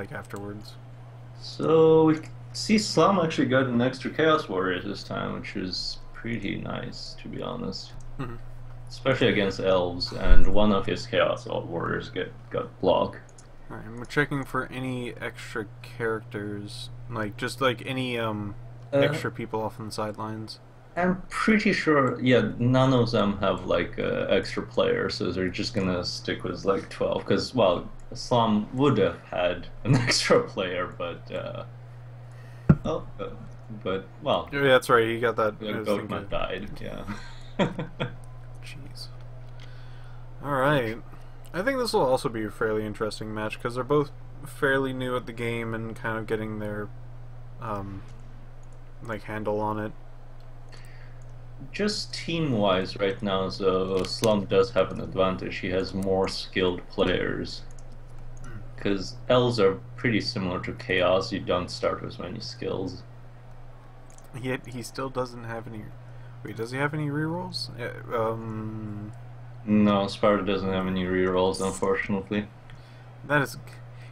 like afterwards. So we see Slum actually got an extra Chaos Warrior this time, which is pretty nice, to be honest. Mhm. Especially against elves, and one of his Chaos Warriors got block. Alright, and we're checking for any extra characters, like just like any Uh, extra people off on the sidelines. I'm pretty sure, yeah, none of them have like extra players, so they're just gonna stick with like 12. Because, well, Slum would have had an extra player, oh, but well, Yeah, that's right. He got that. the I was Goatman thinking. died. Yeah. Jeez. All right. I think this will also be a fairly interesting match because they're both fairly new at the game and kind of getting their um, like handle on it. Just team-wise, right now, so Slum does have an advantage. He has more skilled players. Because elves are pretty similar to chaos. You don't start with many skills. Yet he still doesn't have any. Wait, does he have any rerolls? No, Sparda doesn't have any rerolls, unfortunately. That is.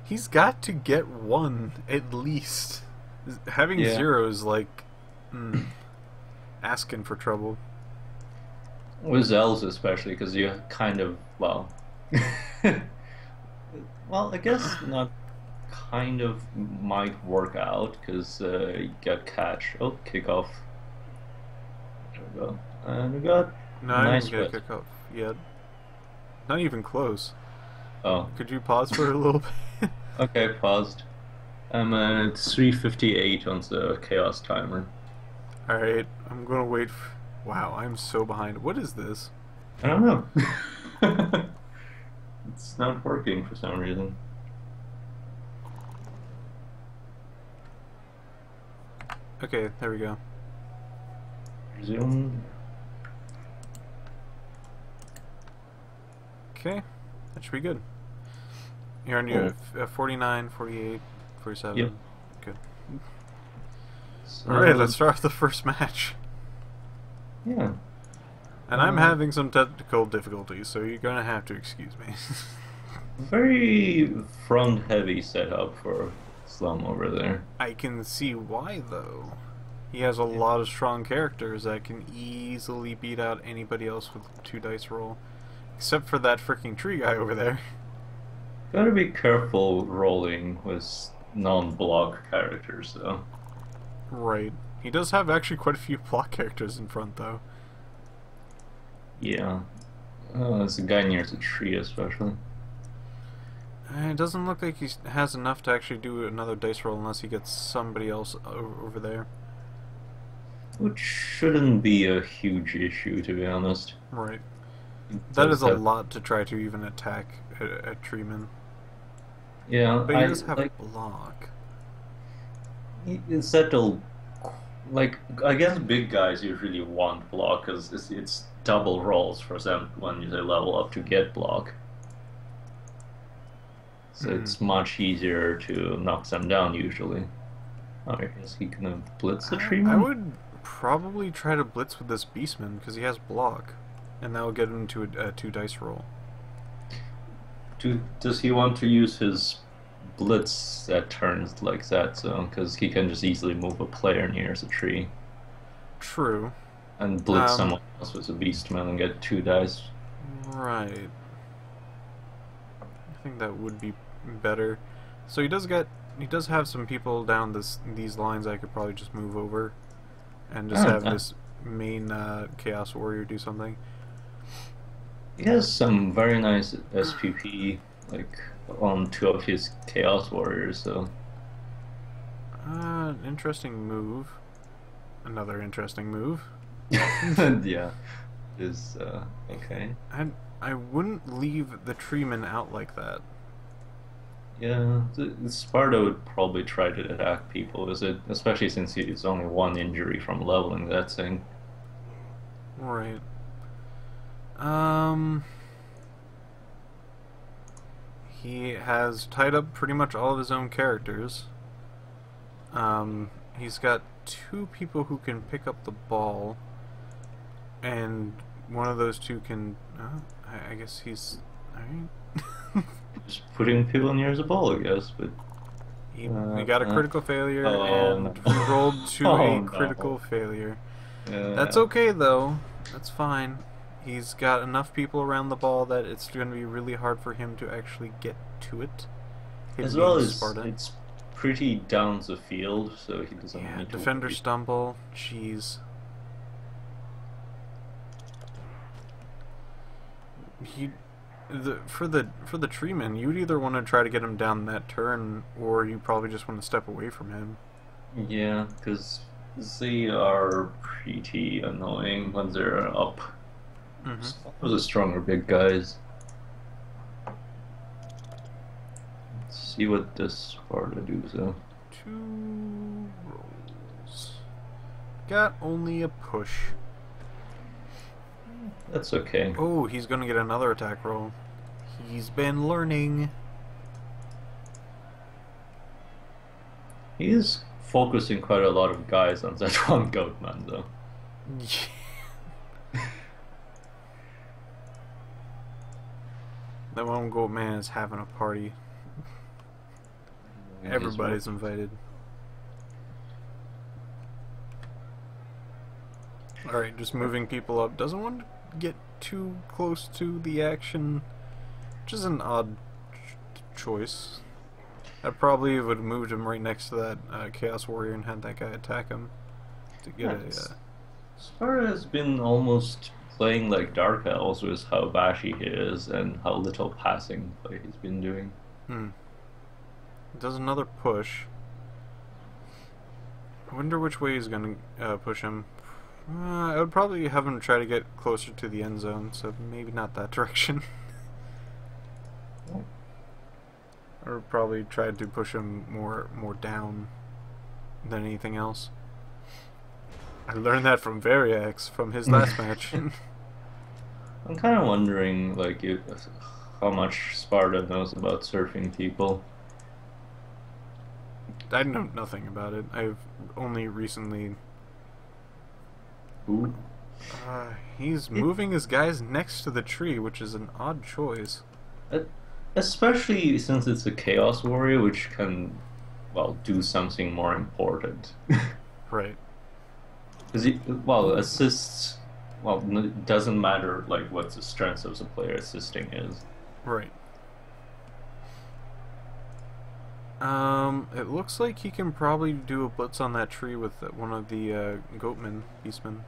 He's got to get one at least. Having Yeah. zero is like asking for trouble. With elves especially, because you kind of, well... well, I guess not kind of might work out, because you get catch. Oh, kickoff. There we go. And we got No, I nice didn't get a wit. kick off yet. Not even close. Oh, Could you pause for a little bit? okay, paused. I'm at 3:58 on the chaos timer. Alright, I'm gonna wait. Wow, I'm so behind. What is this? I don't know. It's not working for some reason. Okay, there we go. Resume. Okay, that should be good. You're on Cool. your 49, 48, 47. Yep. Good. So, Alright, let's start with the first match. yeah. And I'm having some technical difficulties, so you're gonna have to excuse me. Very front-heavy setup for Slum over there. I can see why, though. He has a lot of strong characters that can easily beat out anybody else with 2 dice roll. Except for that freaking tree guy over there. Gotta be careful rolling with non-block characters, though. Right. He does have actually quite a few block characters in front, though. Yeah. Oh, there's a guy near the tree, especially. It doesn't look like he has enough to actually do another dice roll unless he gets somebody else over there. Which shouldn't be a huge issue, to be honest. Right. He That does is a have- lot to try to even attack a treeman. Yeah, But he does have like block. that'll like I guess big guys usually want block because it's double rolls for them when they level up to get block. So it's much easier to knock them down usually. Oh, I guess he can have blitz the tree I man? would probably try to blitz with this beastman because he has block. And that will get him to a 2 dice roll. Does he want to use his blitz at turns like that? So because he can just easily move a player near the tree True. and blitz someone else with a beastman and get 2 dice. Right. I think that would be better. So he does have some people down these lines I could probably just move over and just have Okay. this main Chaos Warrior do something. He has some very nice SPP, like on 2 of his Chaos Warriors. So Interesting move. Another interesting move. yeah, is okay. I wouldn't leave the treeman out like that. Yeah, the Sparda would probably try to attack people, is it? Especially since it's only 1 injury from leveling that thing. Right. He has tied up pretty much all of his own characters. He's got 2 people who can pick up the ball, and one of those 2 can. I guess he's. Alright. Just putting people near the ball, I guess. But He got a critical failure, oh, and we rolled to oh a critical no. failure. That's Yeah. okay, though. That's fine. He's got enough people around the ball that it's going to be really hard for him to actually get to it. Him As well being as Sparda. it's pretty down the field, so he doesn't Yeah, need to defender worry. stumble. Jeez. He, for the treeman, you'd either want to try to get him down that turn, or you probably just want to step away from him. Yeah, because they are pretty annoying when they're up. Those are stronger big guys. Let's see what this Sparta do though. 2 rolls. Got only a push. That's okay. Oh, he's gonna get another attack roll. He's been learning. He is focusing quite a lot of guys on that one goat man though. That one goat man is having a party. Everybody's invited. Alright, just moving people up. Doesn't want to get too close to the action, which is an odd choice. I probably would have moved him right next to that Chaos Warrior and had that guy attack him to get Sparta has been almost playing like Dark Elves with how bashy he is and how little passing play he's been doing. Does another push. I wonder which way he's gonna push him. I would probably have him try to get closer to the end zone, so maybe not that direction. Or probably try to push him more down than anything else. I learned that from Variax from his last match. I'm kind of wondering, like, how much Sparta knows about surfing people. I know nothing about it. I've only recently. Ooh. He's moving his guys next to the tree, which is an odd choice. Especially since it's a Chaos Warrior, which can, well, do something more important. Right. Because well, assists, well, it doesn't matter like what the strength of the player assisting is. Right. It looks like he can probably do a blitz on that tree with one of the goatmen, beastmen.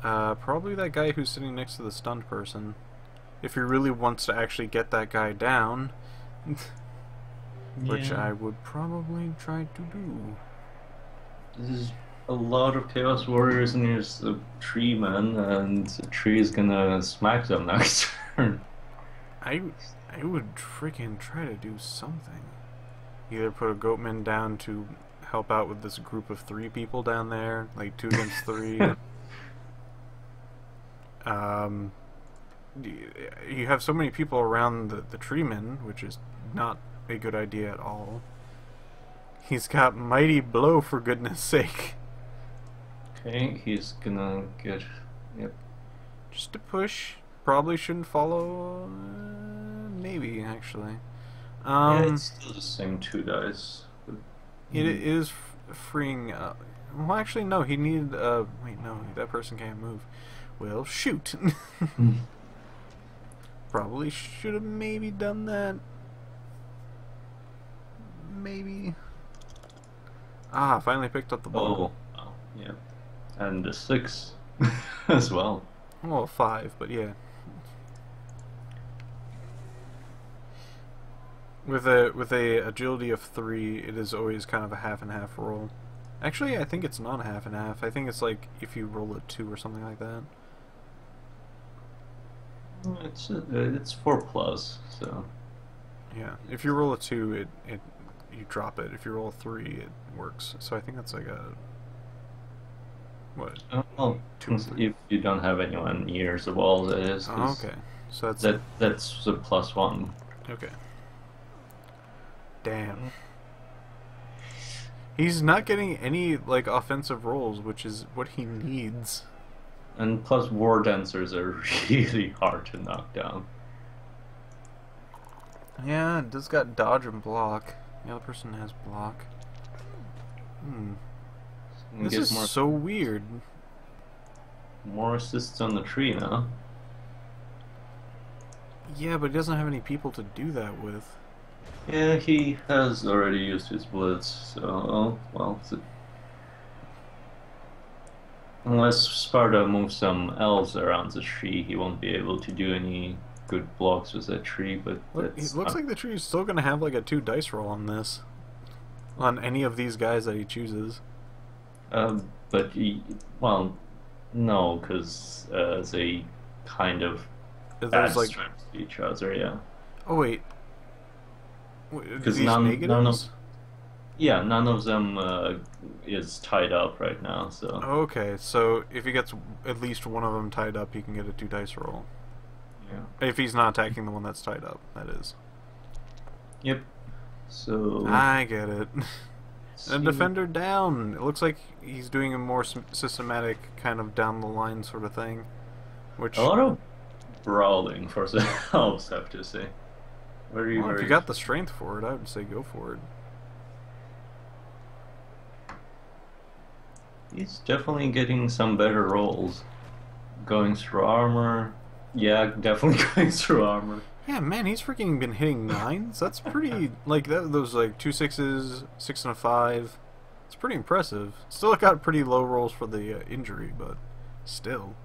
Probably that guy who's sitting next to the stunned person. If he really wants to actually get that guy down, which Yeah. I would probably try to do. There's a lot of Chaos Warriors, and here's the tree man, and the tree is gonna smack them next turn. I would freaking try to do something. Either put a goatman down to help out with this group of 3 people down there, like 2 against 3. You have so many people around the treeman, which is not a good idea at all. He's got Mighty Blow, for goodness sake. Okay, he's gonna get. Yep. Just a push. Probably shouldn't follow. Maybe, actually. Yeah, it's still the same 2 dice. It is freeing. Well, actually, no. He needed. Wait, no. That person can't move. Well, shoot. Probably should have maybe done that. Maybe. Ah, finally picked up the ball. Oh, yeah. And a 6 as well. Well, 5, but yeah. With a agility of 3, it is always kind of a half and half roll. Actually, I think it's not a half and half. I think it's like if you roll a 2 or something like that. It's 4+, so. Yeah, if you roll a 2, you drop it. If you roll a 3, it works. So I think that's like a what? Well, 2 3. if you don't have anyone near the wall, that is. Oh, okay, so that's that's the +1. okay. Damn. He's not getting any like offensive rolls, which is what he needs. And plus, war dancers are really hard to knock down. Yeah, it does got dodge and block. The other person has block. Hmm. And This get is more, so weird. more assists on the tree now. Yeah, but he doesn't have any people to do that with. Yeah, he has already used his blitz, so well, unless Sparda moves some elves around the tree, he won't be able to do any good blocks with that tree. But Look, it that's looks not. like the tree is still gonna have like a 2 dice roll on this. On any of these guys that he chooses. But well, no, because they kind of If there's add like, strength to each other. Yeah, oh wait, because these none of negatives? yeah, none of them is tied up right now. So Okay, so if he gets at least one of them tied up, he can get a 2 dice roll. yeah, If he's not attacking the one that's tied up, that is. yep. So I get it. And see, defender down. It looks like he's doing a more systematic kind of down the line sort of thing. Which, a lot of brawling for the elves, I have to say. Very, well, if you very. got the strength for it, I would say go for it. He's definitely getting some better rolls. Going through armor. Yeah, definitely going through armor. Yeah, man, he's freaking been hitting 9s. That's pretty, like, those, like, 2 6s, 6 and a 5. It's pretty impressive. Still got pretty low rolls for the injury, but still.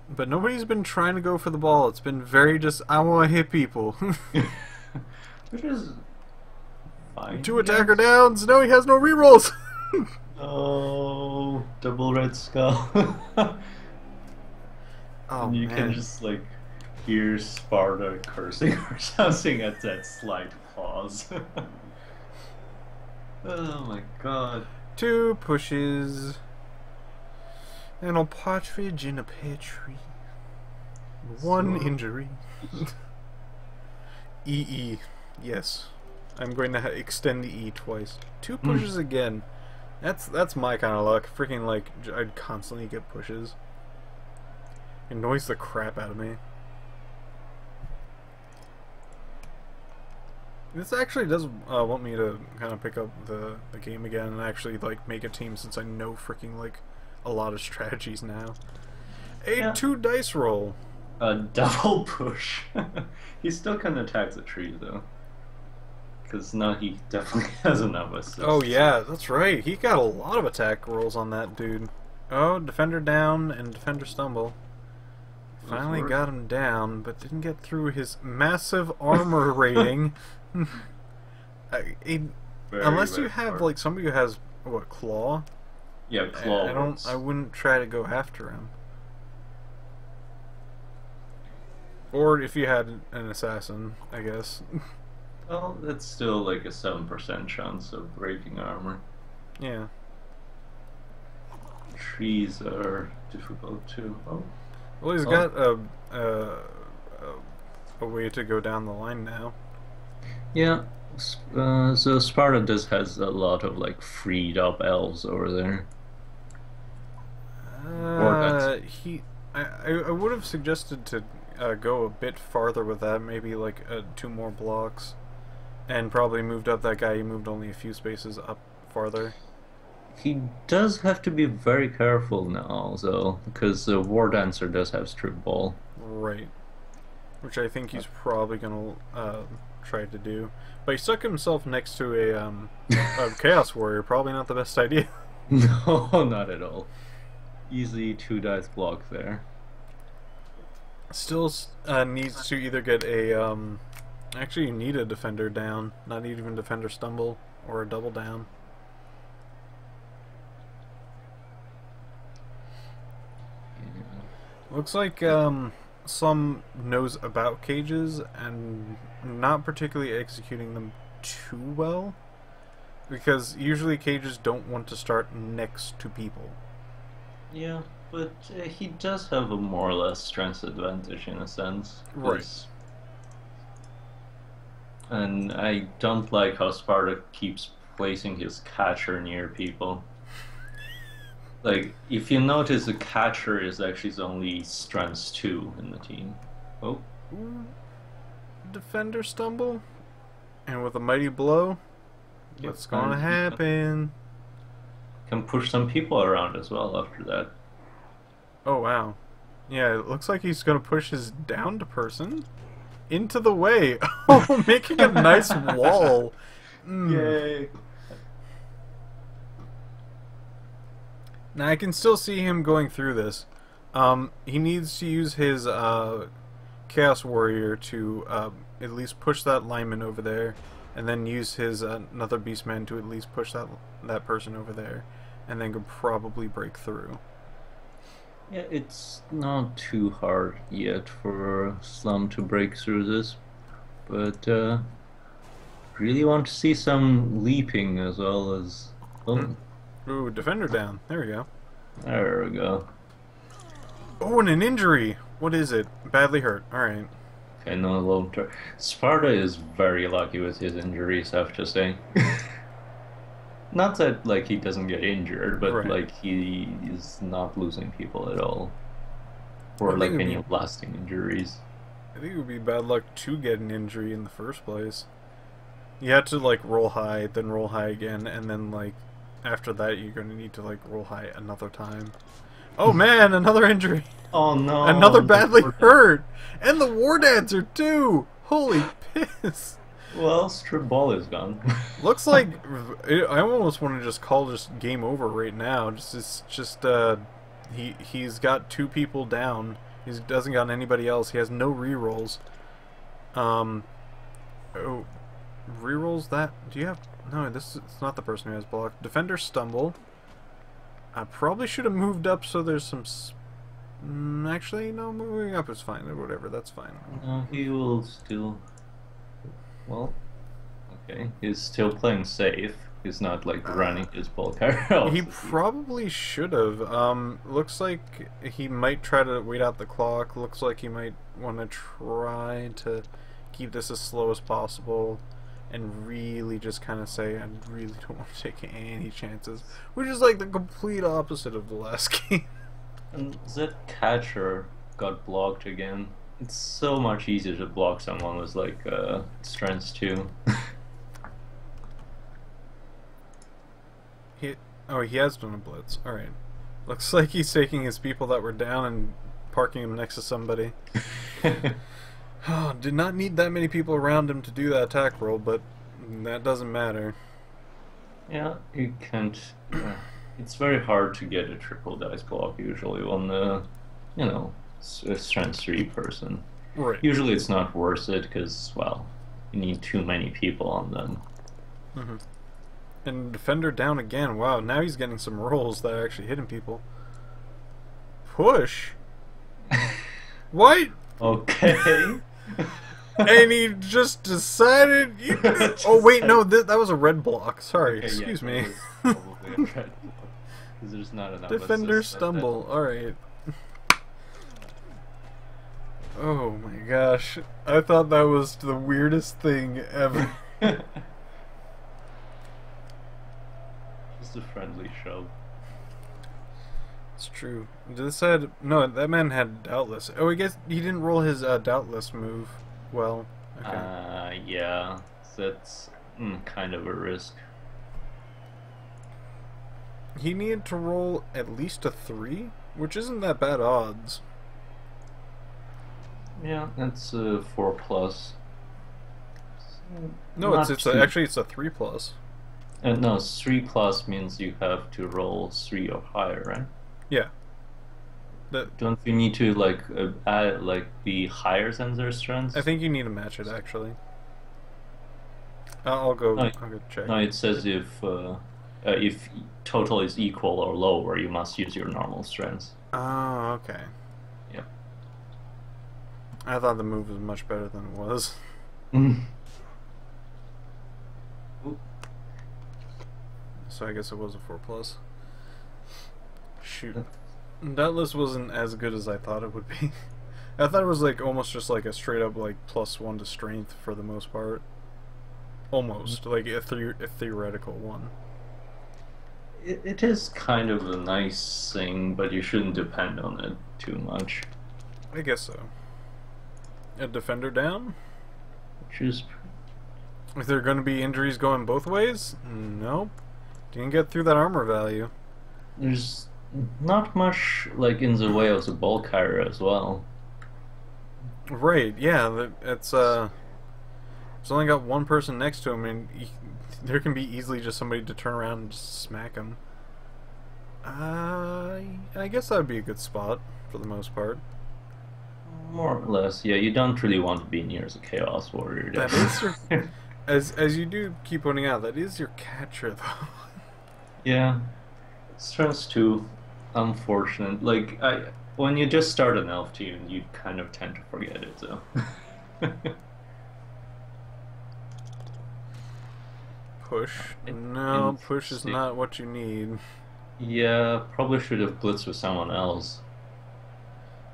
But nobody's been trying to go for the ball. It's been very just, I want to hit people. Which is fine. 2 attacker downs. No, he has no rerolls. Oh, double red skull. Oh, You man. can just like hear Sparda cursing or something at that slight pause. Oh my god. 2 pushes. And a partridge in a pear tree. 1 So- injury. EE. Yes. I'm going to extend the E twice. 2 pushes again. That's my kind of luck. Freaking, like, I'd constantly get pushes. It annoys the crap out of me. This actually does want me to kind of pick up the game again and actually, like, make a team, since I know freaking, like, a lot of strategies now. A Yeah. 2 dice roll. A double push. He still can attack the tree though. Because now he definitely has enough assists. Oh yeah, that's right. He got a lot of attack rolls on that dude. Oh, defender down and defender stumble. Finally work. got him down, but didn't get through his massive armor rating. Very, Unless you very have hard. like somebody who has what, claw? Yeah, claw I don't. works. I wouldn't try to go after him. Or if you had an assassin, I guess. Well, that's still like a 7% chance of breaking armor. Yeah. Trees are difficult too. Oh, Well, he's Oh. got a way to go down the line now. yeah. So Sparta does has a lot of like freed up elves over there. I would have suggested to go a bit farther with that, maybe like 2 more blocks, and probably moved up that guy. He moved only a few spaces up farther. He does have to be very careful now, though, because the War Dancer does have strip ball. Right. Which I think he's probably gonna try to do. But he stuck himself next to a Chaos Warrior. Probably not the best idea. No, not at all. Easy 2 dice block there. Still needs to either get a actually, you need a defender down, not even defender stumble or a double down. Looks like some knows about cages and not particularly executing them too well, because usually cages don't want to start next to people. Yeah, but he does have a more or less strength advantage in a sense. Right. 'cause- And I don't like how Sparta keeps placing his catcher near people. Like, if you notice, the catcher is actually the only strength 2 in the team. Oh, defender stumble, and with a mighty blow, Yep, what's gonna and he happen? can push some people around as well after that. Oh wow. Yeah, it looks like he's gonna push his downed person into the way. Oh, making a nice wall. Yay! Now I can still see him going through this. He needs to use his Chaos Warrior to at least push that lineman over there, and then use his another Beastman to at least push that person over there, and then could probably break through. Yeah, it's not too hard yet for Slum to break through this, but really want to see some leaping as well as. Oh, Ooh, defender down. There we go. there we go. Oh, and an injury. What is it? Badly hurt. All right. Okay, no long term. Sparda is very lucky with his injuries, I have to say. Not that like he doesn't get injured, but Right. like he is not losing people at all, or I like think it'd any be- lasting injuries. I think it would be bad luck to get an injury in the first place. You had to like roll high, then roll high again, and then like after that you're gonna need to like roll high another time. Oh man, another injury. Oh no! Another badly hurt! And the War Dancer too! Holy piss! Well, strip ball is gone. Looks like I almost want to just call just game over right now. He's got 2 people down. He doesn't got anybody else. He has no rerolls. Oh, rerolls that? Do you have? No, it's not the person who has block. Defender stumble. I probably should have moved up so there's some. Actually, no, moving up is fine. Whatever, that's fine. No, he will still. Well, okay, he's still playing safe. He's not like running his ball carrier. He probably should have. Looks like he might try to wait out the clock. Looks like he might want to try to keep this as slow as possible, and really just kind of say, I really don't want to take any chances. Which is like the complete opposite of the last game. And that catcher got blocked again. It's so much easier to block someone with like strength 2. He has done a blitz. Alright. Looks like he's taking his people that were down and parking them next to somebody. Oh, did not need that many people around him to do that attack roll, but that doesn't matter. Yeah, you can't. It's very hard to get a triple dice block usually on the, a strength 3 person. Right. Usually it's not worth it because, well, you need too many people on them. Mm-hmm. And defender down again. Wow, now he's getting some rolls that are actually hitting people. Push? What? Okay. And he just decided. Oh wait, no, that was a red block. Sorry, Okay, excuse yeah, me. that was probably a red block, 'cause there's not enough Defender assists at stumble. All right. Oh my gosh, I thought that was the weirdest thing ever. that. Just a friendly shove. It's true. This had no. That man had doubtless. Oh, I guess he didn't roll his doubtless move. Well, okay. Yeah, that's kind of a risk. He needed to roll at least a 3, which isn't that bad odds. Yeah, that's a 4+. No, Not it's too- actually it's a 3+. no, 3+ means you have to roll 3 or higher, right? Yeah. Don't we need to like add, like be higher than their strengths? I think you need to match it actually. I'll go. No, I'll go check. No, it says if total is equal or lower, you must use your normal strengths. Oh, okay. Yep. I thought the move was much better than it was. Oop. So I guess it was a 4+. Shoot. Doubtless wasn't as good as I thought it would be. I thought it was like almost just like a straight up like +1 to strength for the most part. Almost like a theoretical one. It is kind of a nice thing, but you shouldn't depend on it too much. I guess so. A defender down? Just Is there going to be injuries going both ways? Nope. Didn't get through that armor value. there's not much like in the way of the ball carrier as well. Right, yeah. It's only got one person next to him, and there can be easily just somebody to turn around and just smack him. I guess that would be a good spot for the most part. More or less, yeah. You don't really want to be near the Chaos Warrior. That is your, as you do keep pointing out, that is your catcher though. Yeah, strength two. Unfortunate. Like when you just start an elf team, you kind of tend to forget it. So. Push? No, push is not what you need. Yeah, probably should have blitzed with someone else,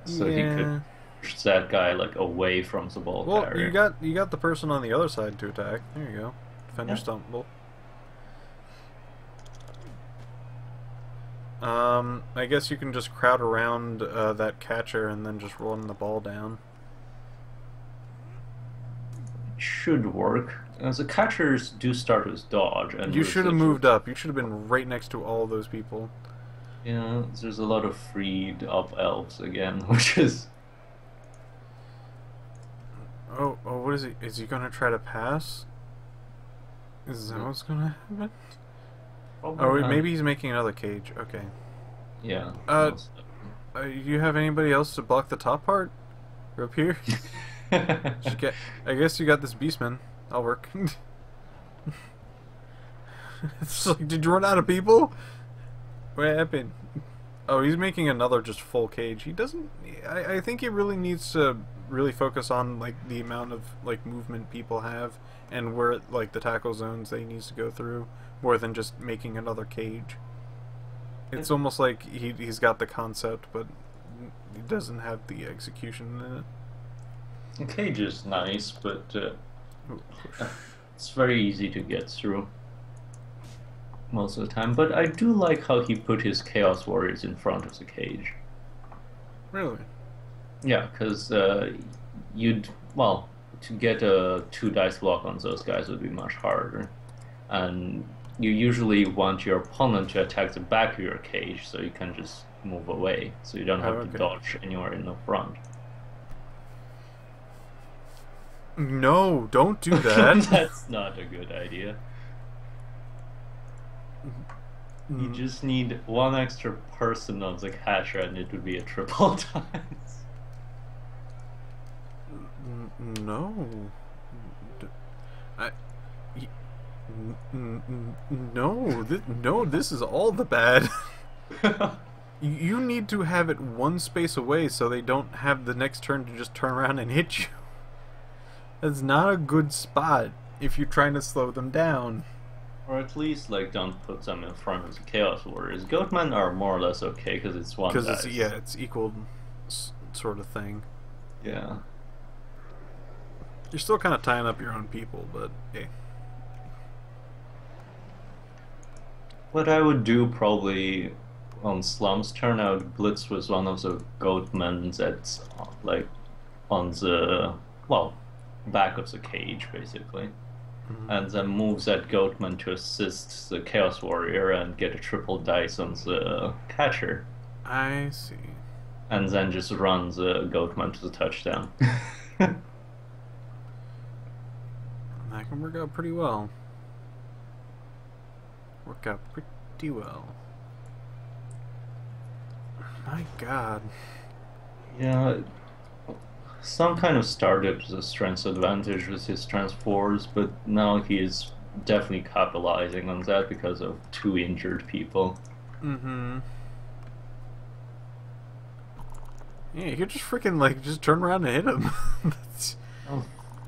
so he could push that guy like away from the ball carrier. You got the person on the other side to attack. There you go. Defender stumble. I guess you can just crowd around that catcher and then just run the ball down. Should work. As the catchers do start with dodge, and you should have moved up. You should have been right next to all those people. Yeah, there's a lot of freed up elves again, which is. Oh, what is he? Is he gonna try to pass? Is that what's gonna happen? Oh, maybe he's making another cage. Okay. Yeah. You have anybody else to block the top part? Or up here? I guess you got this beastman. I'll work. It's like, did you run out of people? What happened? Oh, he's making another just full cage. He doesn't. I think he really needs to really focus on like the amount of like movement people have and where like the tackle zones they needs to go through, more than just making another cage. It's almost like he's got the concept, but he doesn't have the execution in it. The cage is nice, but it's very easy to get through most of the time. But I do like how he put his Chaos Warriors in front of the cage. Really? Yeah, because to get a 2 dice block on those guys would be much harder. And you usually want your opponent to attack the back of your cage so you can just move away, so you don't have to dodge anywhere in the front. No, don't do that. That's not a good idea. You just need one extra person on the catcher and it would be a triple times. No. No, this is all the bad. You need to have it one space away so they don't have the next turn to just turn around and hit you. That's not a good spot if you're trying to slow them down. Or at least, like, don't put them in front of the Chaos Warriors. Goatmen are more or less okay because it's one dice. Because it's equal sort of thing. Yeah. You're still kind of tying up your own people, but hey. What I would do probably on Slum's turn, I would blitz with one of the Goatmen that's, like, on the, back of the cage, basically. And then move that Goatman to assist the Chaos Warrior and get a triple dice on the catcher. I see. And then just run the Goatman to the touchdown. That can work out pretty well. Work out pretty well. My god. Yeah. Some kind of started with a strength advantage with his strength 4s, but now he is definitely capitalizing on that because of 2 injured people. Mm-hmm. Yeah, you could just freaking, like, just turn around and hit him.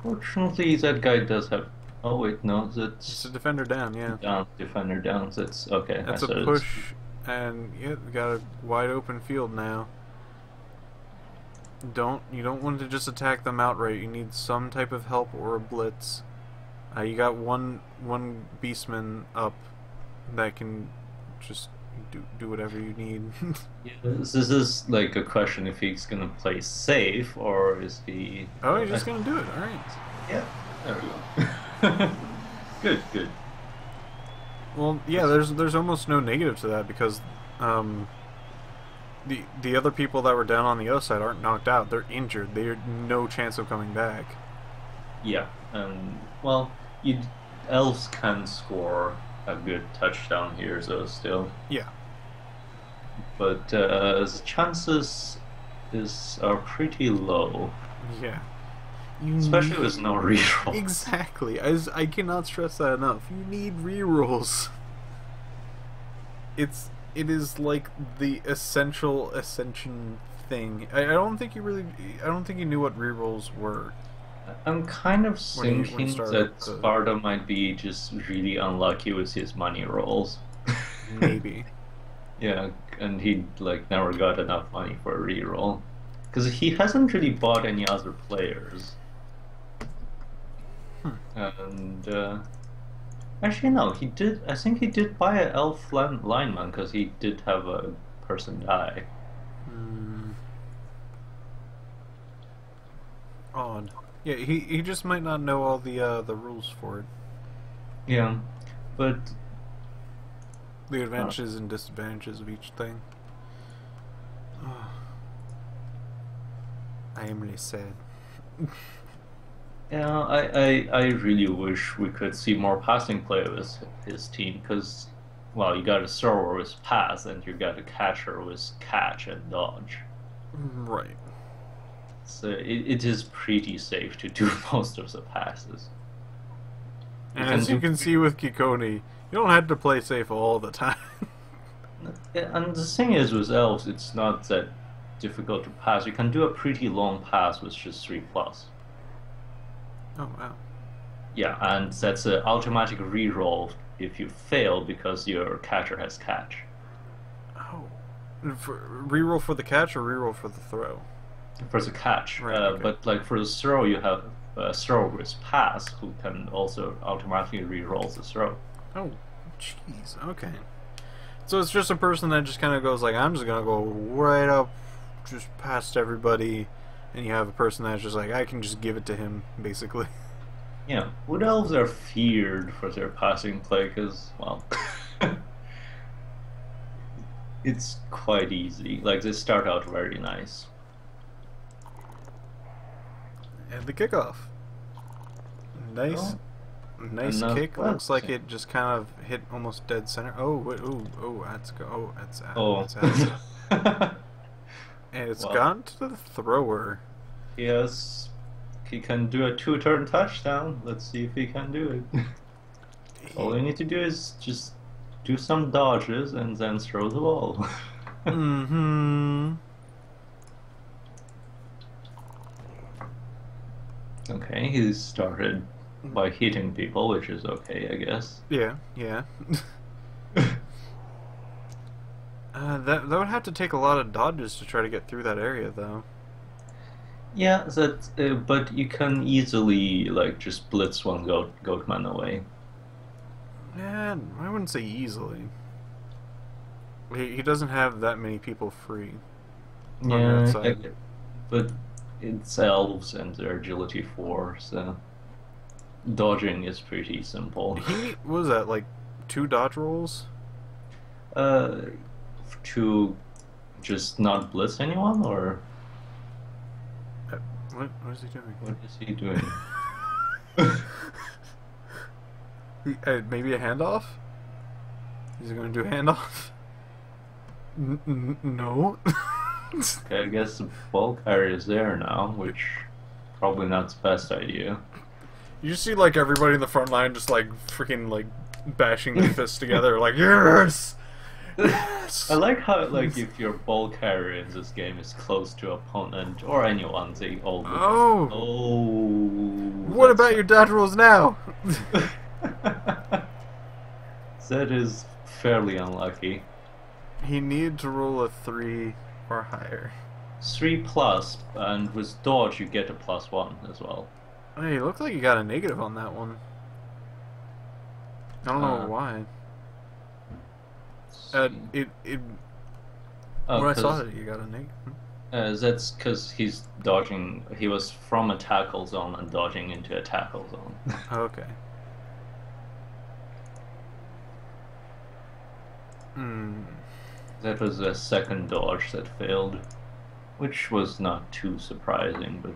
Unfortunately, that guy does have... Oh, wait, no, that's... It's a defender down, yeah. Down, defender down, that's... Okay. That's a push, and yeah, we got a wide open field now. You don't want to just attack them outright. You need some type of help or a blitz. You got one beastman up that can just do whatever you need. Yeah, this is like a question if he's gonna play safe or is he... Oh, he's just gonna do it. All right. Yeah. There we go. Good, good. Well, yeah, there's almost no negative to that because the other people that were down on the other side aren't knocked out. They're injured. They're no chance of coming back. Yeah, and well, you elves can score a good touchdown here, so still, Yeah. but the chances is are pretty low, Yeah. You especially need with no reroll. exactly. As I cannot stress that enough. You need rerolls. It is like the essential ascension thing. I don't think you really. I don't think you knew what rerolls were I'm kind of when you thinking started that the Sparda might be just really unlucky with his money rolls. maybe. Yeah, and he like never got enough money for a reroll because he hasn't really bought any other players. Hmm. And actually, no, he did. I think he did buy an elf lineman because he did have a person die. Hmm. Odd. Yeah, he just might not know all the rules for it. Yeah, but The advantages and disadvantages of each thing. I am really sad. yeah, I really wish we could see more passing play with his team because, well, you got a thrower with pass and you got a catcher with catch and dodge. Right. So it is pretty safe to do most of the passes. And as you can see with Kikoni, you don't have to play safe all the time. And the thing is, with elves, it's not that difficult to pass. You can do a pretty long pass with just 3+. Oh, wow. Yeah, and that's an automatic reroll if you fail because your catcher has catch. Oh. Reroll for the catch or reroll for the throw? For the catch, Right, okay. but like for the throw, you have a thrower with pass who can also automatically reroll the throw. Oh, jeez. Okay. So it's just a person that just kind of goes like, I'm just gonna go right up, just past everybody, and you have a person that's just like, I can just give it to him, basically. Yeah, wood elves are feared for their passing play because, well, it's quite easy. Like they start out very nice. And the kickoff. Nice. Oh, Nice enough kick. Looks like blessing. it just kind of hit almost dead center. Oh, wait, oh, that's go. Oh, that's out. Oh, That's out. And it's well, gone to the thrower. yes, he can do a two-turn touchdown. Let's see if he can do it. All you need to do is just do some dodges and then throw the ball. Mm-hmm. Okay, he started by hitting people, which is okay, I guess. Yeah, yeah. That would have to take a lot of dodges to try to get through that area, though. Yeah, that. But you can easily like just blitz one goatman away. Yeah, I wouldn't say easily. He doesn't have that many people free on that Yeah, side. but it's elves and their agility 4, so dodging is pretty simple. What was that, like 2 dodge rolls? Uh, to just not blitz anyone, or What is he doing? what is he doing? Maybe a handoff? Is he going to do a handoff? No. Okay, I guess the ball carrier is there now, which probably not the best idea. You just see like everybody in the front line just like freaking like bashing their fists together, like yes, yes. I like how like if your ball carrier in this game is close to opponent or anyone, they all look. Oh. Oh. What about your dodge rolls now? That is fairly unlucky. He needed to roll a 3 or higher. 3+, and with dodge you get a +1 as well. Hey, it looked like you got a negative on that one. I don't know why. Oh, When I saw it, you got a negative. That's because he's dodging. He was from a tackle zone and dodging into a tackle zone. Okay. Hmm. That was a second dodge that failed, which was not too surprising, but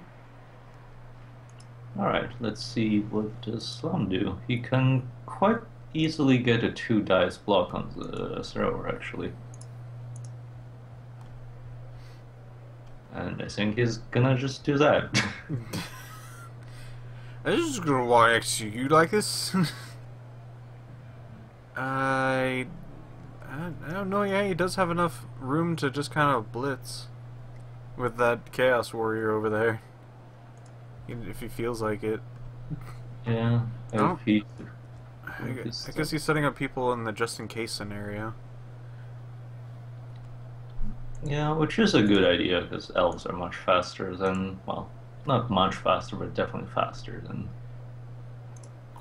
alright, let's see what does Slum do. He can quite easily get a 2 dice block on the thrower, actually. And I think he's gonna just do that. I'm just gonna walk next to you like this. I don't know. Yeah, he does have enough room to just kind of blitz with that Chaos Warrior over there, if he feels like it. Yeah, Oh. if he... I guess he's setting up people in the just-in-case scenario. Yeah, which is a good idea, because elves are much faster than, well, not much faster, but definitely faster than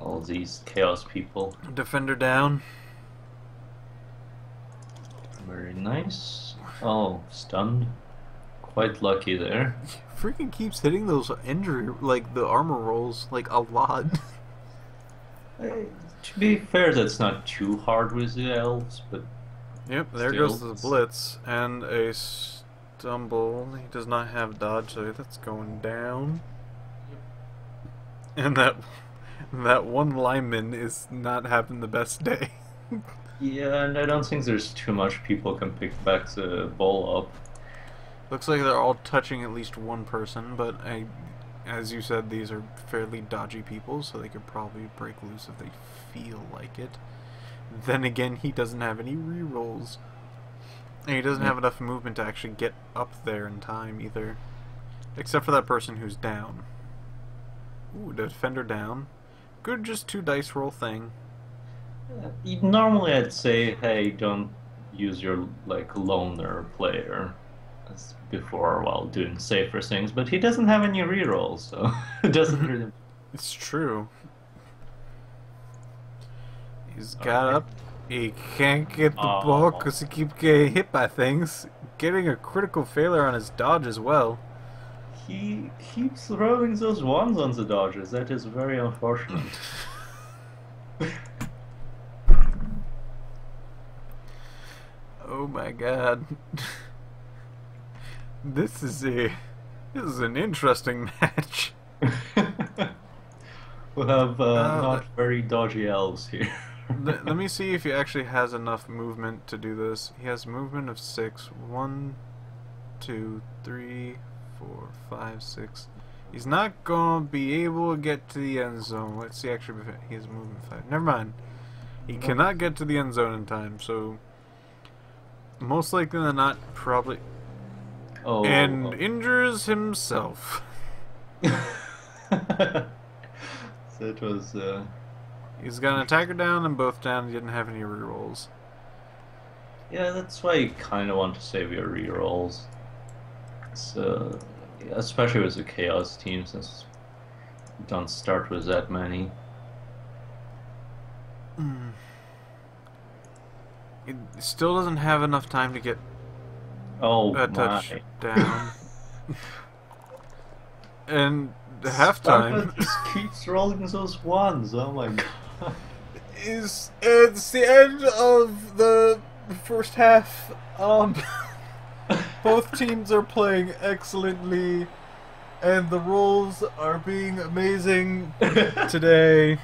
all these chaos people. Defender down. Very nice. Oh, stunned. Quite lucky there. Freaking keeps hitting those injury, like the armor rolls, like a lot. To be fair, that's not too hard with the elves, but Yep, there still, goes the blitz and a stumble. He does not have dodge, so that's going down. And that one lineman is not having the best day. yeah, and I don't think there's too much people can pick back the ball up. Looks like they're all touching at least one person, but as you said, these are fairly dodgy people, so they could probably break loose if they feel like it. Then again, he doesn't have any rerolls. And he doesn't have enough movement to actually get up there in time either. Except for that person who's down. Ooh, the defender down. Good, just 2 dice roll thing. Normally I'd say, hey, don't use your, like, loner player as before while doing safer things, but he doesn't have any rerolls, so it doesn't really... It's true. He's got up. He can't get the ball because he keeps getting hit by things. Getting a critical failure on his dodge as well. He keeps throwing those ones on the dodges. That is very unfortunate. Oh my god. This is an interesting match. We'll have not very dodgy elves here. Let me see if he actually has enough movement to do this. He has movement of 6. 1, 2, 3, 4, 5, 6. He's not gonna be able to get to the end zone. Let's see, actually, he has movement 5. Never mind. He cannot get to the end zone in time, so most likely than not, probably. And injures himself. That was. He's got an attacker down and both down. He didn't have any rerolls. Yeah, that's why you kind of want to save your rerolls. So, especially with the chaos team, since you don't start with that many. It still doesn't have enough time to get a touchdown. And halftime just keeps rolling those ones. Oh my god! It's the end of the first half. Both teams are playing excellently, and the rolls are being amazing today.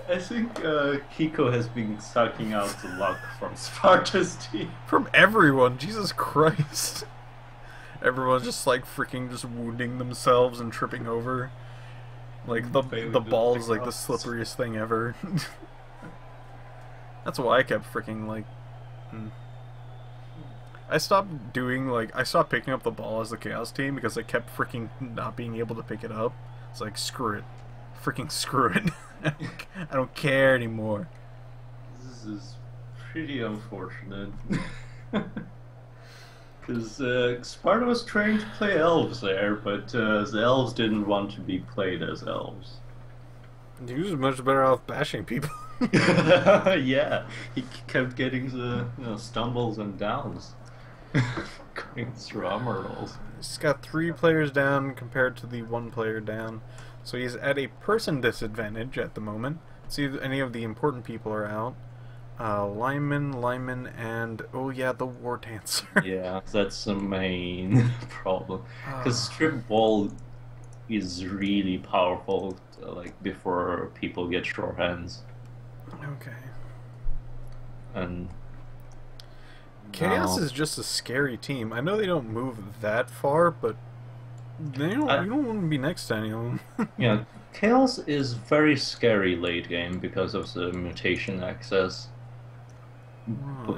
I think Kiko has been sucking out the luck from Sparta's team. From everyone, Jesus Christ. Everyone's just like freaking just wounding themselves and tripping over. Like the ball is like the slipperiest thing ever. That's why I kept freaking like... I stopped picking up the ball as the Chaos team because I kept freaking not being able to pick it up. It's like, screw it. Freaking screw it. I don't care anymore. This is pretty unfortunate. Because Sparda was trying to play elves there, but the elves didn't want to be played as elves. He was much better off bashing people. Yeah, he kept getting the stumbles and downs. Going through armor rolls. He's got 3 players down compared to the 1 player down. So he's at a person disadvantage at the moment. See if any of the important people are out. Lineman, and oh yeah, the War Dancer. Yeah, that's the main problem. Because strip ball is really powerful, like before people get short hands. Okay. And Chaos is just a scary team. I know they don't move that far, but they don't. You don't want to be next to any of them. yeah, Chaos is very scary late game because of the mutation access.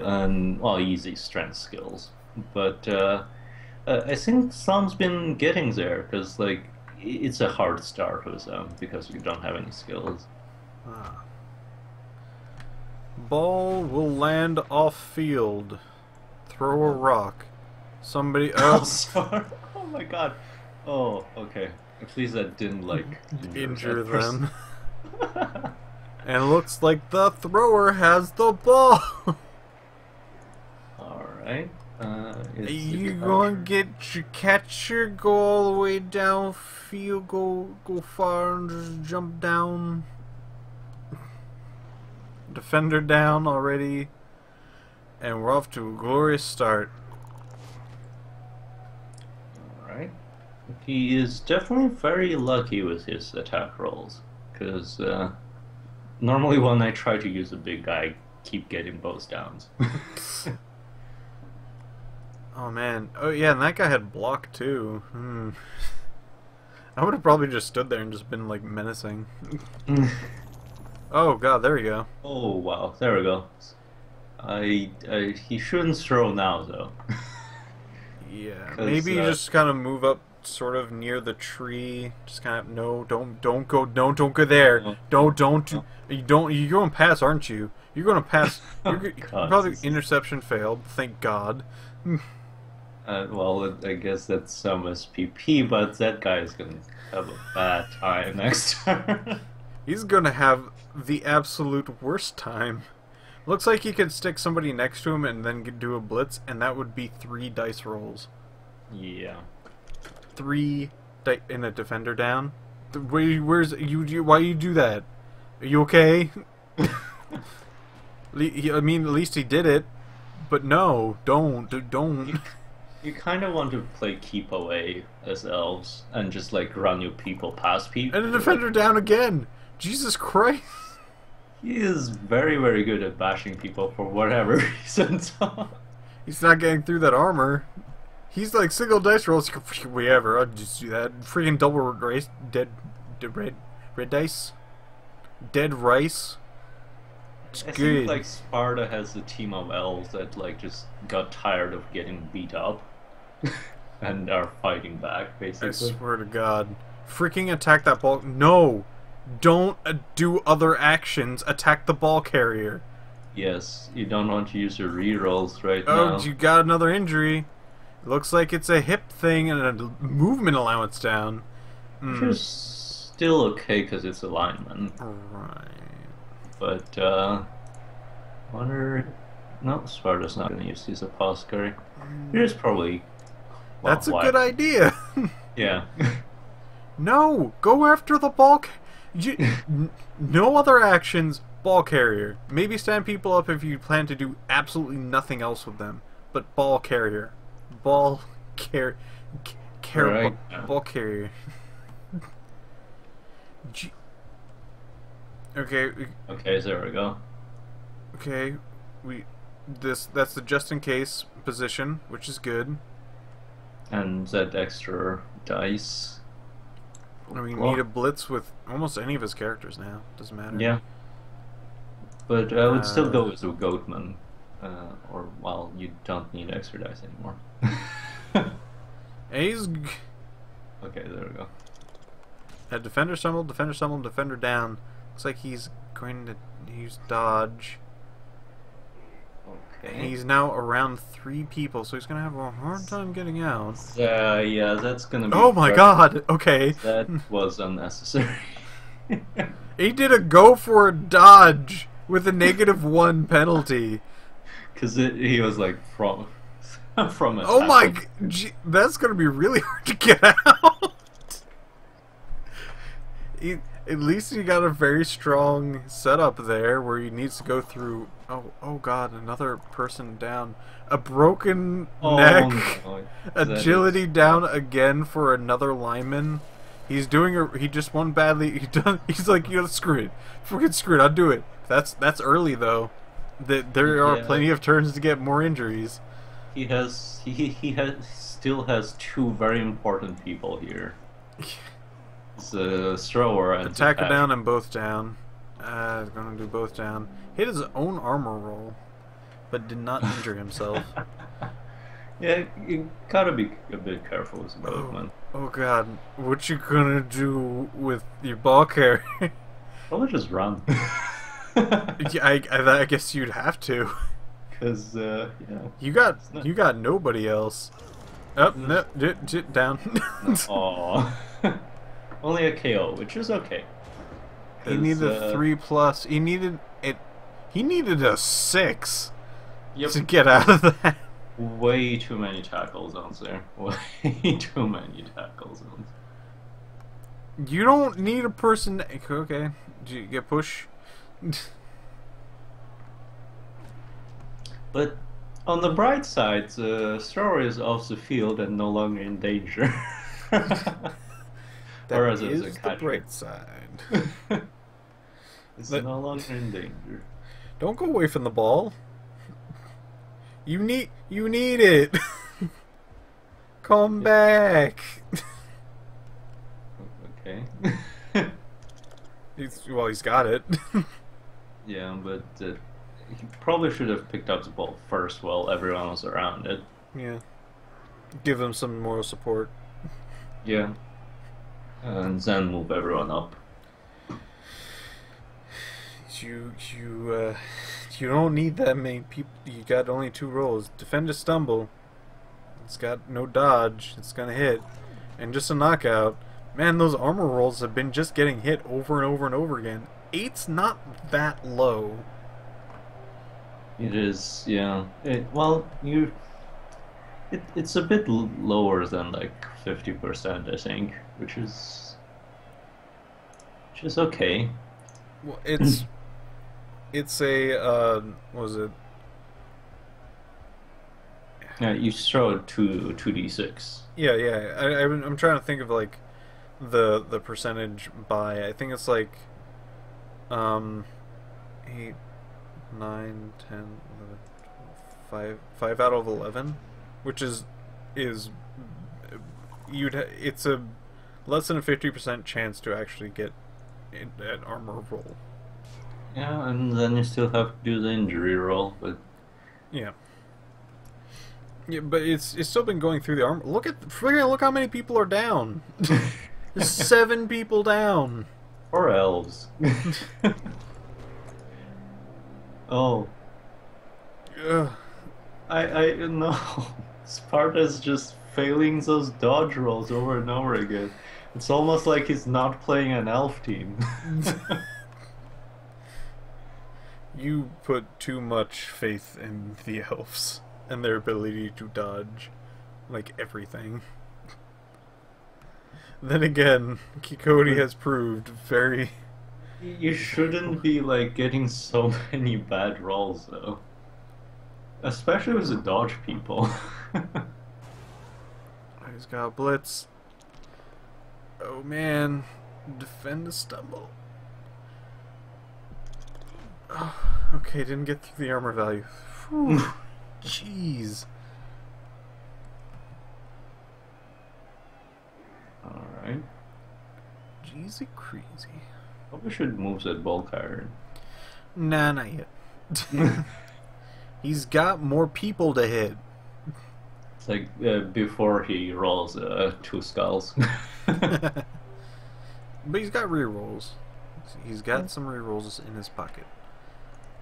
And well, easy strength skills, but I think Slum's been getting there because like it's a hard start with them because you don't have any skills. Ball will land off field. Throw a rock. Somebody else. Oh my god. Oh, okay. Please that didn't like injure them. And looks like the thrower has the ball. Alright. You gonna get your catcher, go all the way down field, go far and just jump down. Defender down already. And we're off to a glorious start. Alright. He is definitely very lucky with his attack rolls. Because normally when I try to use a big guy, I keep getting both downs. Oh man. Oh yeah, and that guy had block too. I would have probably just stood there and just been like menacing. Oh god, there we go. Oh wow, there we go. He shouldn't throw now though. Yeah, maybe just kind of move up, sort of near the tree. Just kind of don't go there. You're going to pass, aren't you? You're going to pass. You're probably interception failed. Thank God. Well, I guess that's some SPP, but that guy is going to have a bad time next turn. He's going to have the absolute worst time. Looks like he could stick somebody next to him and then do a blitz, and that would be 3 dice rolls. Yeah. 3 in a defender down. Why you do that? Are you okay? I mean, at least he did it. But no, don't. You kind of want to play keep away as elves and just like run your people past people. And a defender down again. Jesus Christ. He is very, very good at bashing people for whatever reason. He's not getting through that armor. He's like single dice rolls. Whatever, I'll just do that. Freaking double rice, red dice, dead rice. It's I good. think like Sparda has a team of elves that like just got tired of getting beat up and are fighting back. Basically, I swear to God, freaking attack that ball! No. Don't do other actions. Attack the ball carrier. Yes, you don't want to use your rerolls right now. now. Oh, you got another injury. Looks like it's a hip thing and a movement allowance down. Which is still okay because it's a lineman. Right. But, wonder... No, Sparda's not going to use his apothecary. Here's probably... Well, that's a good idea. Yeah. No, go after the ball... no other actions, ball carrier. Maybe stand people up if you plan to do absolutely nothing else with them. But ball carrier. Ball carrier. Ball carrier. Okay. Okay, there we go. Okay, that's the just in case position, which is good. And that extra dice. I mean, need a blitz with almost any of his characters now. Doesn't matter. Yeah. But I would still go with a Goatman. Or, well, you don't need extra dice anymore. He's... Okay, there we go. Defender stumble, defender down. Looks like he's going to use dodge. Okay. And he's now around 3 people, so he's going to have a hard time getting out. Yeah, that's going to be... Oh my god! Okay. That was unnecessary. He did a go for a dodge with a -1 penalty. Because he was like, from a Oh my! tackle. That's gonna be really hard to get out. At least he got a very strong setup there, where he needs to go through. Oh God! Another person down. A broken Oh neck. no. Agility down again for another lineman. He's doing he just won badly. He's like, you know, screw it. Forget screw it. I'll do it. That's early though. There are plenty of turns to get more injuries. He still has two very important people here. It's a thrower and Attacker down and both down. He's gonna do both down. Hit his own armor roll, but did not injure himself. Yeah, you gotta be a bit careful with movement. Oh God, what you gonna do with your ball carrier? Probably just run. Yeah, I guess you'd have to. Cause yeah. You got nobody else. Oh no, down. Aww. Only a KO, which is okay. He needed a 3+. He needed it. He needed a 6 to get out of that. Way too many tackle zones there. Way too many tackle zones. You don't need a person. Okay, did you get push? But on the bright side, the thrower is off the field and no longer in danger. That is the bright side. It's no longer in danger. Don't go away from the ball. You need it. Come back. Okay. He's got it. Yeah, but he probably should have picked up the ball first while everyone was around it. Yeah. Give him some moral support. Yeah. And then move everyone up. You don't need that many people. You got only 2 rolls. Defend a stumble. It's got no dodge. It's gonna hit, and just a knockout. Man, those armor rolls have been just getting hit over and over and over again. 8's not that low. It is, yeah. It's a bit lower than like 50%, I think, which is okay. Well, it's a what was it? Yeah, you throw 2d6. Yeah. I'm trying to think of like the percentage by. I think it's like 8, 9, 10, 11, 12, 5 out of 11, which is it's a less than a 50% chance to actually get an armor roll. Yeah, and then you still have to do the injury roll, but yeah, but it's still been going through the armor. Look how many people are down. There's 7 people down. Or elves. Oh. Ugh. I know. Sparda's just failing those dodge rolls over and over again. It's almost like he's not playing an elf team. You put too much faith in the elves and their ability to dodge, like, everything. Then again, Kikoti has proved very... You shouldn't be, like, getting so many bad rolls, though. Especially with the dodge people. He's got a blitz. Oh man, defend the stumble. Oh, okay, didn't get through the armor value. Whew. Jeez. Alright. Jeezy crazy. Probably should move that ball carrier. Nah, not yet. He's got more people to hit. It's like before he rolls 2 skulls. But he's got rerolls. He's got some rerolls in his pocket.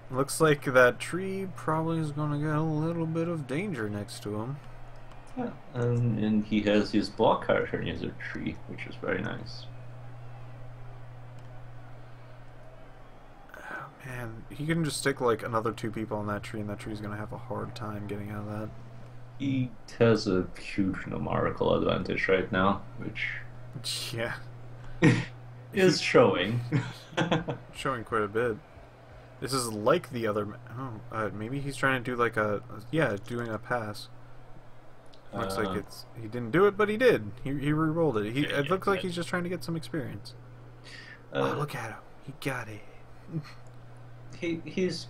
Looks like that tree probably is going to get a little bit of danger next to him. Yeah, and he has his block character near the tree, which is very nice. Oh, man, he can just stick like another 2 people on that tree, and that tree's going to have a hard time getting out of that. He has a huge numerical advantage right now, which Yeah, is he showing. showing quite a bit. This is like the other. Maybe he's trying to do like yeah, doing a pass. Looks like Uh, he didn't do it, but he did. He re-rolled it. yeah, It yeah, looks like yeah. he's just trying to get some experience. Oh, Uh, look at him. He got it. he's.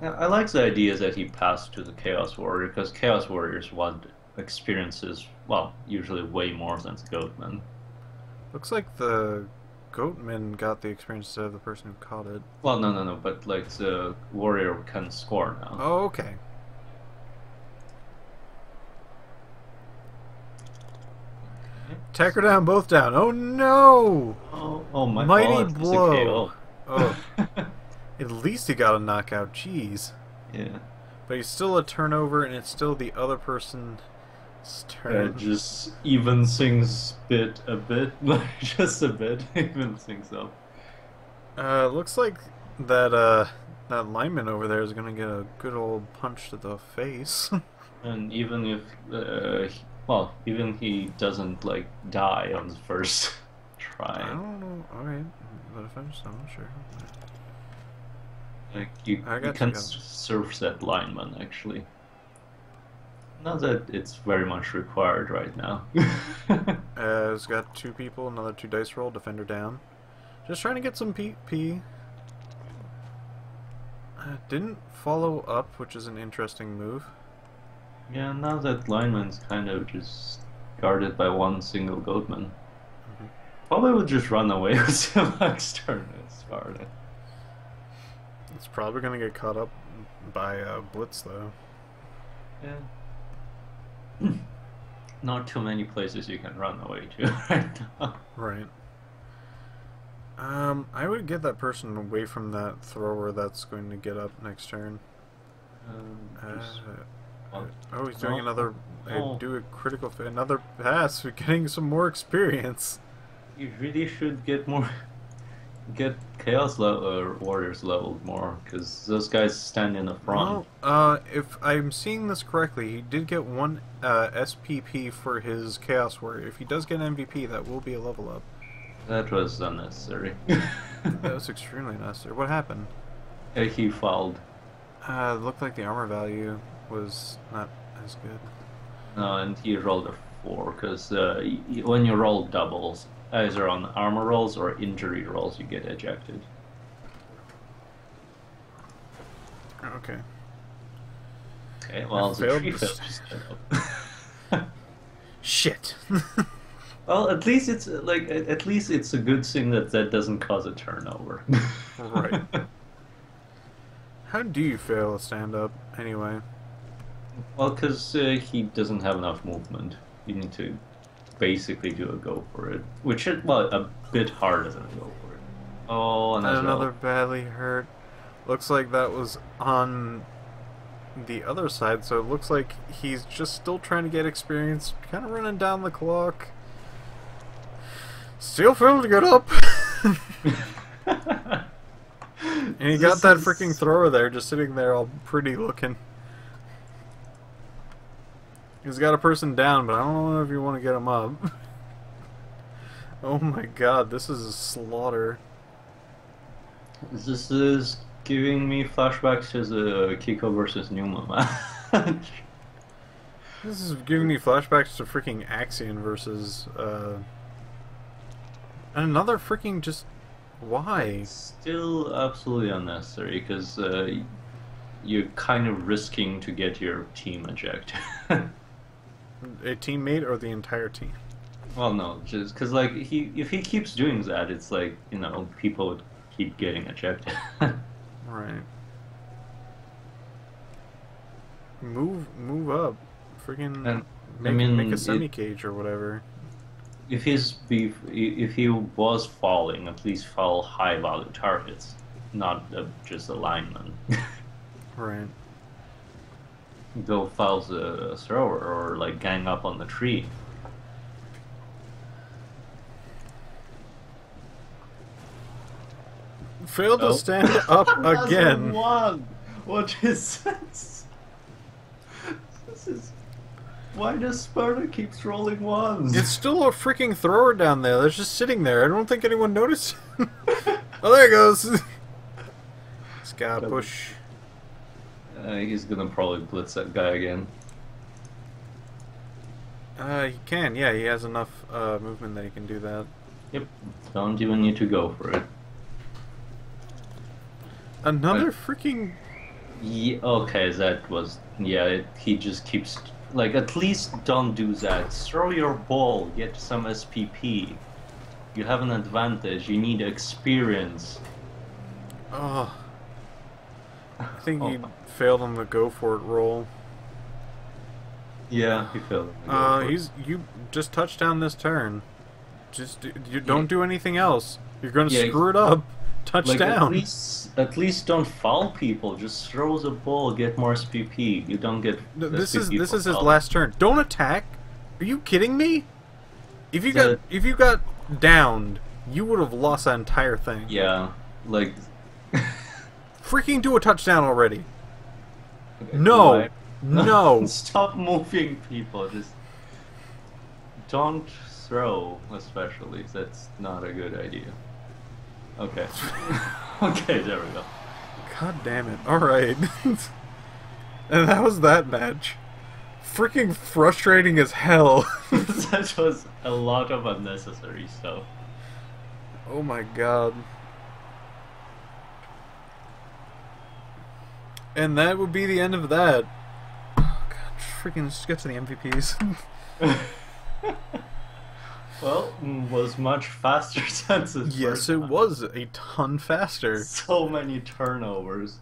I like the idea that he passed to the Chaos Warrior because Chaos Warriors want experiences, well, usually way more than the Goatman. Looks like the Goatman got the experience instead of the person who caught it. Well, no, no, no, but like the Warrior can score now. Oh, okay. Take her down, both down. Oh no! Oh my! Mighty Oh, it's just a blow. KO. Oh, at least he got a knockout. Jeez. Yeah. But he's still a turnover, and it's still the other person's turn. Just evens things a bit, like just a bit, evens things up. Looks like that that lineman over there is gonna get a good old punch to the face. And even if, well, even he doesn't like die on the first I try, don't know. Alright, but if I'm just not sure. like I you got can you. surf that lineman actually. Not that it's very much required right now. It's got two people, another two dice roll, defender down. Just trying to get some PP. Didn't follow up, which is an interesting move. Yeah, now that lineman's kind of just guarded by one single Goatman. Probably would just run away with Silak's turn at Sparda. It's probably gonna get caught up by Blitz though. Yeah. Not too many places you can run away to right now. Right. I would get that person away from that thrower that's going to get up next turn. Just- Oh, he's doing no, another. no. Do a critical, another pass. We're getting some more experience. You really should get Chaos Warriors leveled more, because those guys stand in the front. Well, if I'm seeing this correctly, he did get one SPP for his Chaos Warrior. If he does get an MVP, that will be a level up. That was unnecessary. That was extremely necessary. What happened? He fouled. It looked like the armor value was not as good. No, and he rolled a 4, because when you roll doubles, either on armor rolls or injury rolls, you get ejected. Okay. Okay, well, the failed tree to fell stand up. Shit. Well, at least it's at least it's a good thing that that doesn't cause a turnover. Right. How do you fail a stand up anyway? Well, because he doesn't have enough movement. You need to basically do a go for it, which is, well, a bit harder than a go for it. Oh, and Another badly hurt. Looks like that was on the other side, so it looks like he's just still trying to get experience, kind of running down the clock. Still failed to get up. And he got that freaking thrower there, just sitting there all pretty looking. He's got a person down, but I don't know if you want to get him up. Oh my god, this is a slaughter. This is giving me flashbacks to the Kiko versus Numa match. This is giving me flashbacks to freaking Axion versus, another freaking just... Why? Still absolutely unnecessary, because you're kind of risking to get your team ejected. A teammate or the entire team? Well, no, just because like if he keeps doing that, it's like, you know, people would keep getting ejected. Right. Move up. Freaking And, make a semi-cage or whatever. if if he was falling, at least fall high value targets, not just a lineman. Right. Go fouls a thrower or like gang up on the tree. Failed to Oh. stand up again. One. What is this? This is Why does Sparda keeps rolling ones? It's still a freaking thrower down there. That's just sitting there. I don't think anyone noticed. Oh, there it goes. Sky push. He's gonna probably blitz that guy again. He can. Yeah, he has enough movement that he can do that. Yep. Don't even need to go for it. Another freaking... Yeah, okay, that was... Yeah, he just keeps... Like, at least don't do that. Throw your ball, get some SPP. You have an advantage, you need experience. Oh. I think he failed on the go for it roll. Yeah, he failed. You just touch down this turn. Just you don't do anything else. You're gonna screw it up. Touchdown. Like at least don't foul people. Just throw the ball, get more SPP. You don't get. This is his foul. last turn. Don't attack. Are you kidding me? If you got downed, you would have lost that entire thing. Yeah, like. Freaking do a touchdown already. Okay, no. No. Stop moving people. Just don't throw, especially. That's not a good idea. Okay. Okay, there we go. God damn it. Alright. And that was that match. Freaking frustrating as hell. That was a lot of unnecessary stuff. Oh my god. And that would be the end of that. Oh god, freaking just get to the MVPs. Well, was much faster since its Yes, it was a ton faster. So many turnovers.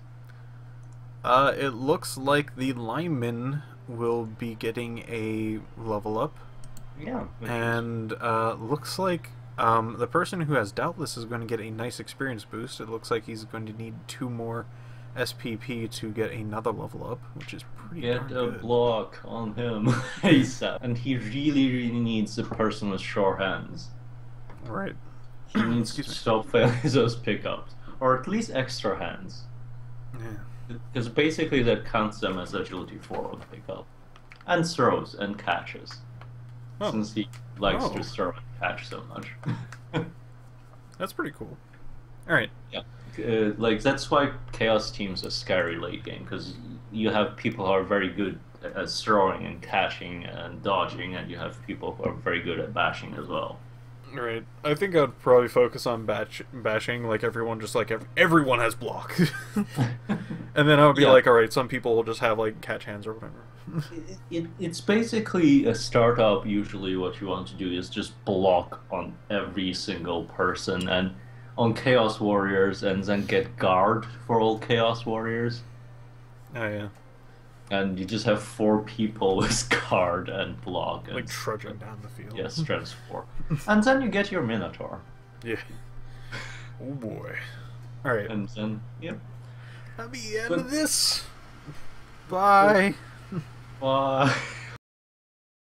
It looks like the lineman will be getting a level up. Yeah. And looks like the person who has Doubtless is going to get a nice experience boost. It looks like he's going to need 2 more SPP to get another level up, which is pretty Get darn a good. block on him ASAP. And he really needs a person with sure hands. Right. He needs to stop failing those pickups. Or at least extra hands. Yeah. Because basically that counts them as agility 4 on pickup. And throws and catches. Oh. Since he likes to throw and catch so much. That's pretty cool. Alright. Yeah. Like, that's why Chaos teams are scary late game, because you have people who are very good at throwing and catching and dodging, and you have people who are very good at bashing as well. Right. I think I'd probably focus on bashing, like everyone just like everyone has block. And then I would be like, alright, some people will just have like catch hands or whatever. It's basically a startup. Usually what you want to do is just block on every single person and on Chaos Warriors, and then get guard for all Chaos Warriors. Oh yeah. And you just have 4 people with guard and block. And like trudging down the field. Yeah, strength 4. And then you get your Minotaur. Yeah. Oh boy. Alright. And then, yep. That'll be the end of this. Bye. Bye.